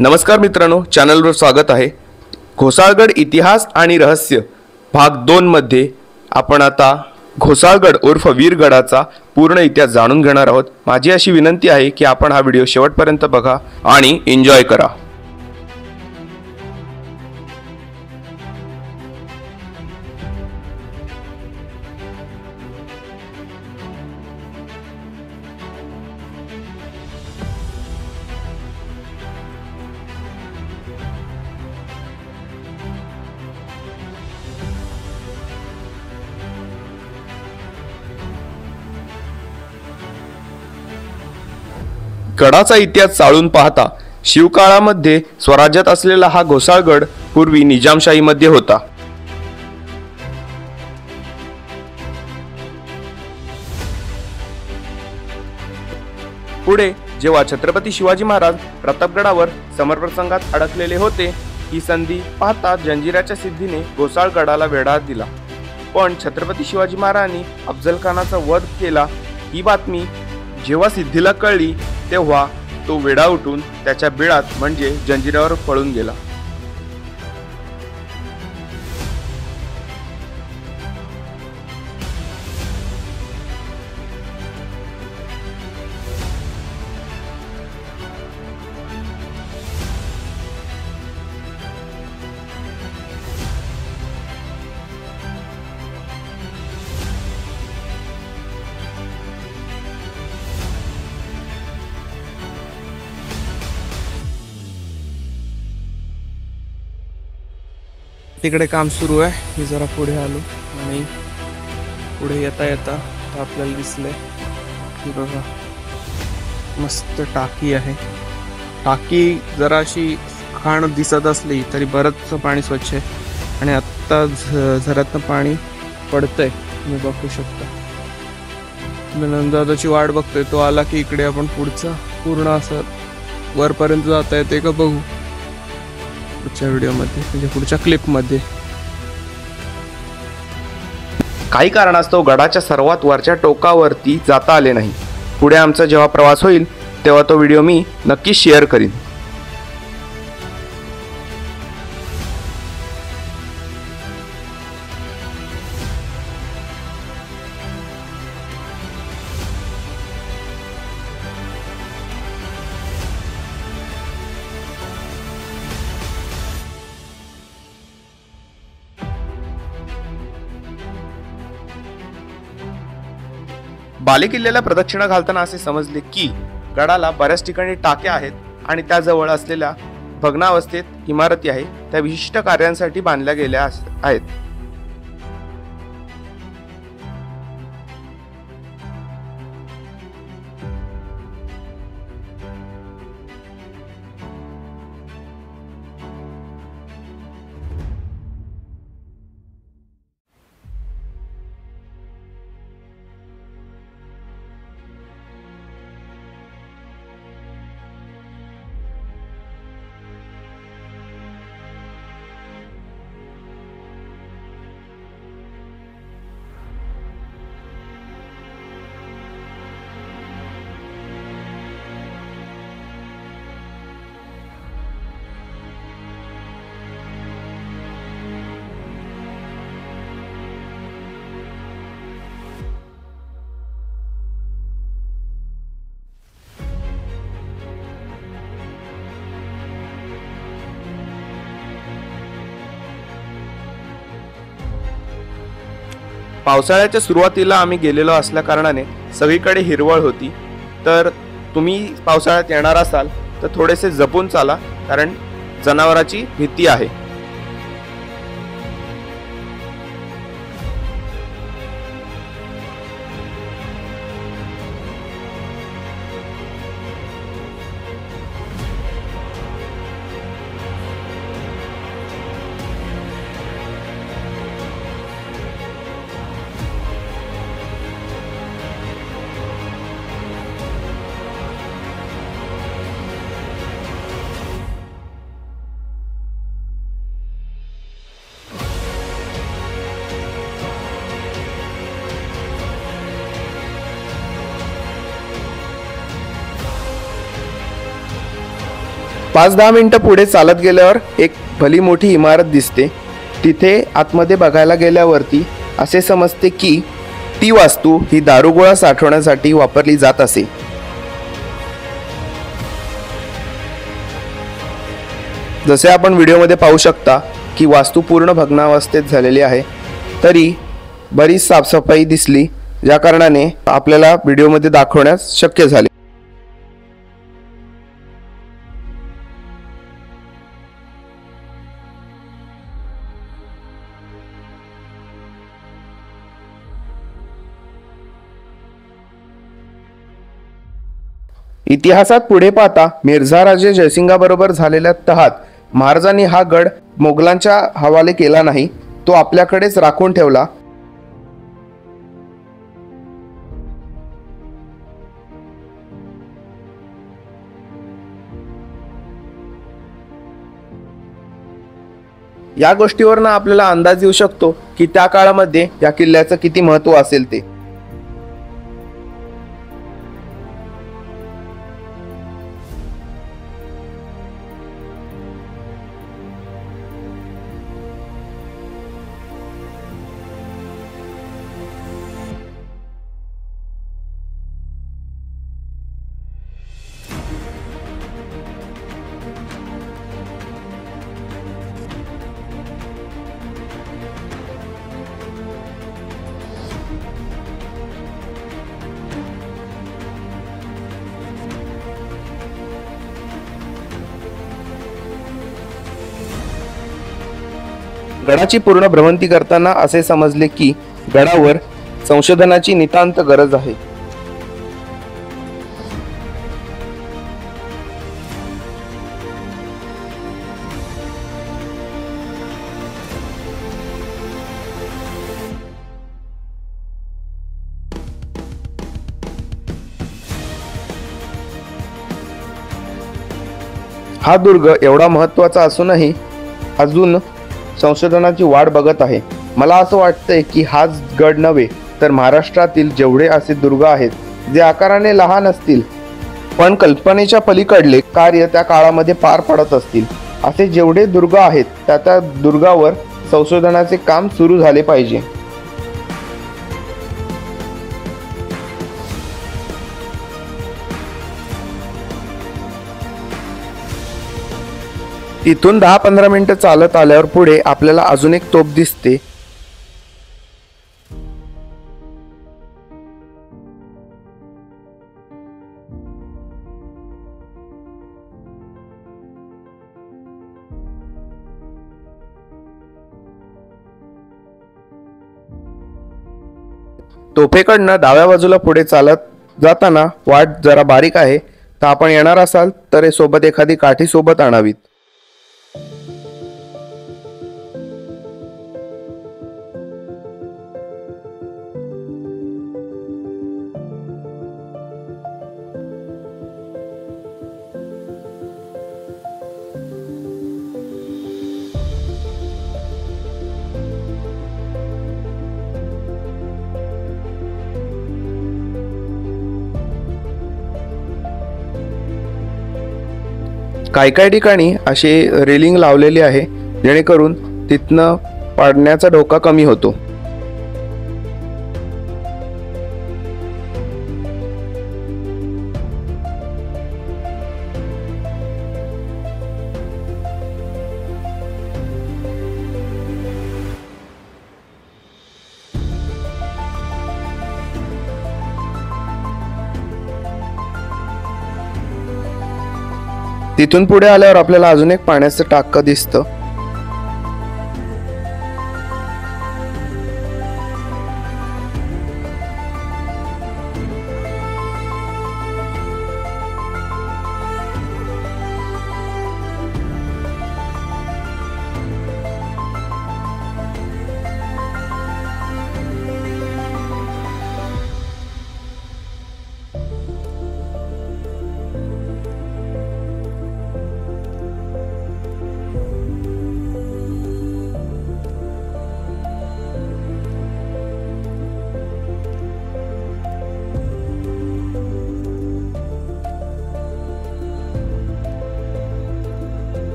नमस्कार मित्रांनो, चॅनलवर स्वागत आहे। घोसाळगड इतिहास आणि रहस्य भाग 2 मध्ये आपण आता घोसाळगड उर्फ वीरगडाचा पूर्ण इतिहास जाणून घेणार आहोत। माझी अशी विनंती आहे की आपण हा व्हिडिओ शेवटपर्यंत बघा आणि एन्जॉय करा। गडाचा इतिहास चाळून पाहता शिवकाळामध्ये स्वराज्यात असलेला हा घोसाळगड पूर्वी निजामशाहीमध्ये होता। पुढे जेव्हा छत्रपती शिवाजी महाराज प्रतापगडावर समरप्रसंगात अडकलेले होते, ही संधी पाहता जंजिराच्या सिद्धीने घोसाळगडाला वेढा दिला। पण छत्रपती शिवाजी महाराजांनी अफजलखानाचा वध केला ही बातमी जेव्हा सिद्धीला कळली तेव्हा तो वेढा उठून त्याच्या बिळात म्हणजे जंजिरावर पळून गेला। तिकडे काम सुरू आहे। मी जरा पुढे आलो आणि पुढे येता येता आपल्याला दिसले की बघा मस्त टाकी आहे। टाकी जरा अशी घाण दिसत असली तरी बरंच पाणी स्वच्छ आहे आणि आत्ता झऱ्यातनं पाणी पडतंय, तुम्ही बघू शकता। मी नंदाची वाट बघतोय, तो आला की इकडे आपण पुढचं पूर्ण असं वरपर्यंत जाता येते का बघू पुढच्या व्हिडिओमध्ये, म्हणजे पुढच्या क्लिपमध्ये। काही कारणास्तव गडाच्या सर्वात वरच्या टोकावरती जाता आले नाही। पुढे आमचा जेव्हा प्रवास होईल तेव्हा तो व्हिडिओ मी नक्की शेअर करीन। बालेकिल्ल्याला प्रदक्षिणा घालताना असे समजले की गडाला बऱ्याच ठिकाणी टाक्या आहेत आणि त्याजवळ असलेल्या भग्नावस्थेत इमारती आहे त्या विशिष्ट कार्यांसाठी बांधल्या गेल्या आहेत। पावसाळ्याच्या सुरुवातीला आम्ही गेलेलो असल्या कारणाने सगळीकडे हिरवळ होती। तर तुम्ही पावसाळ्यात येणार असाल तर थोडेसे जपून चाला, कारण जनावरांची भीती आहे। 5-10 मिनिटं पुढे चालत गेल्यावर एक भली मोठी इमारत दिसते. तिथे आतमध्ये बघायला गेल्यावरती असे समजते की ती वास्तू ही दारुगोळा साठवण्यासाठी वापरली जात असे. जसे आपण व्हिडिओमध्ये पाहू शकता की वास्तू पूर्ण भग्नावस्थेत झालेली आहे, तरी बरीच साफसफाई दिसली, ज्या कारणाने आपल्याला व्हिडिओमध्ये दाखवण्यास शक्य झाले. इतिहासात पुढे पाहता मिर्झा राजे जयसिंगाबरोबर झालेल्या तहात महाराजांनी हा गड मोगलांच्या हवाले केला नाही, तो आपल्याकडेच राखून ठेवला. या गोष्टीवरनं आपल्याला अंदाज येऊ शकतो की त्या काळामध्ये या किल्ल्याचं किती महत्त्व असेल ते. गडाची पूर्ण भ्रमंती करताना असे समजले की गडावर संशोधनाची नितांत गरज आहे. हा दुर्ग एवढा महत्त्वाचा असूनही अजून संशोधनाची वाट बघत आहे. मला असं वाटतंय की हाच गड नव्हे तर महाराष्ट्रातील जेवढे असे दुर्ग आहेत जे आकाराने लहान असतील पण कल्पनेच्या पलीकडले कार्य त्या काळामध्ये पार पडत असतील, असे जेवढे दुर्ग आहेत त्या दुर्गावर संशोधनाचे काम सुरू झाले पाहिजे. तिथून 10-15 मिनिटं चालत आल्यावर पुढे आपल्याला अजून एक तोफ दिसते. तोफेकडनं डाव्या बाजूला पुढे चालत जाताना वाट जरा बारीक आहे, तर आपण येणार असाल तर सोबत एखादी काठी सोबत आणावीत. काही ठिकाणी असे रेलिंग लावलेली आहे जेणेकरून तिथनं पाडण्याचा धोका कमी होतो. तिथून पुढे आल्यावर आपल्याला अजून एक पाण्याचं टाकं दिसतं.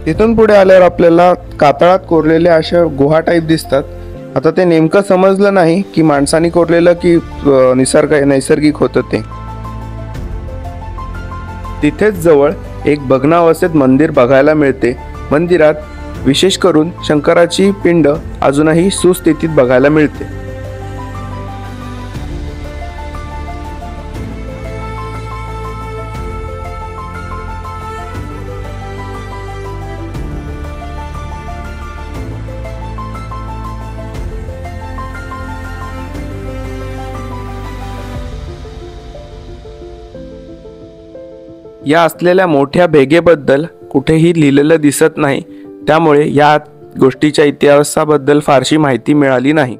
तिथून पुढे आल्यावर आपल्याला कातळात कोरलेल्या अशा गुहा टाईप दिसतात. आता ते नेमकं समजलं नाही की माणसाने कोरलेलं की नैसर्गिक होतं ते. तिथेच जवळ एक भग्नावस्थेत मंदिर बघायला मिळते. मंदिरात विशेष करून शंकराची पिंड अजूनही सुस्थितीत बघायला मिळते. या असलेल्या मोठ्या भेगेबद्दल कुठेही लिहिलेलं दिसत नाही, त्यामुळे या गोष्टीच्या इतिहासाबद्दल फारशी माहिती मिळाली नाही.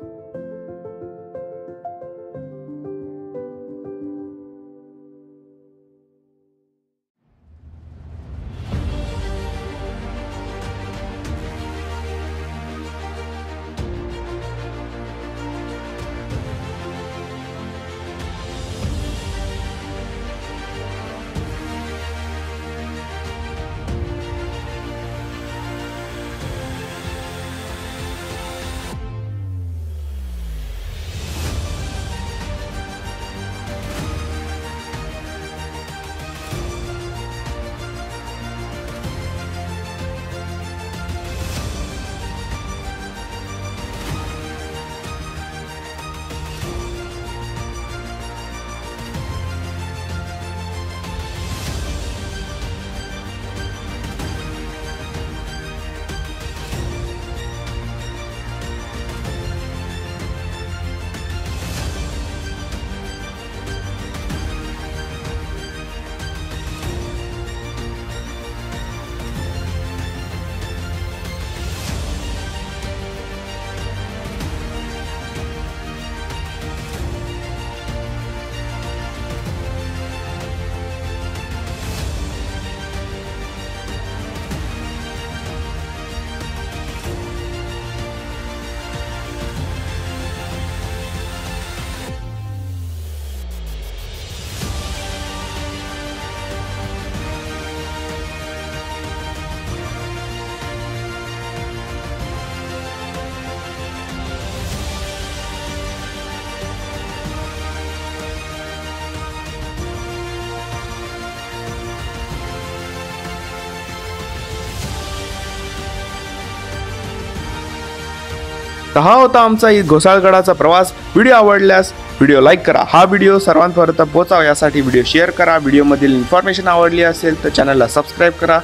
तर हा होता आमचा घोसाळगडाचा प्रवास. व्हिडिओ आवडल्यास व्हिडिओ लाईक करा. हा व्हिडिओ सर्वांपर्यंत पोहोचावा यासाठी व्हिडिओ शेअर करा. व्हिडिओमधील इन्फॉर्मेशन आवडली असेल तर चॅनलला सबस्क्राईब करा.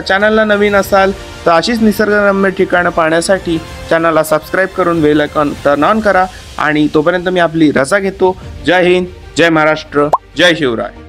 चॅनलला नवीन असाल तर अशीच निसर्गरम्य ठिकाणं पाहण्यासाठी चॅनलला सबस्क्राईब करून बेल आयकॉन टर्न ऑन करा. आणि तोपर्यंत मी आपली रजा घेतो. जय हिंद, जय महाराष्ट्र, जय शिवराय.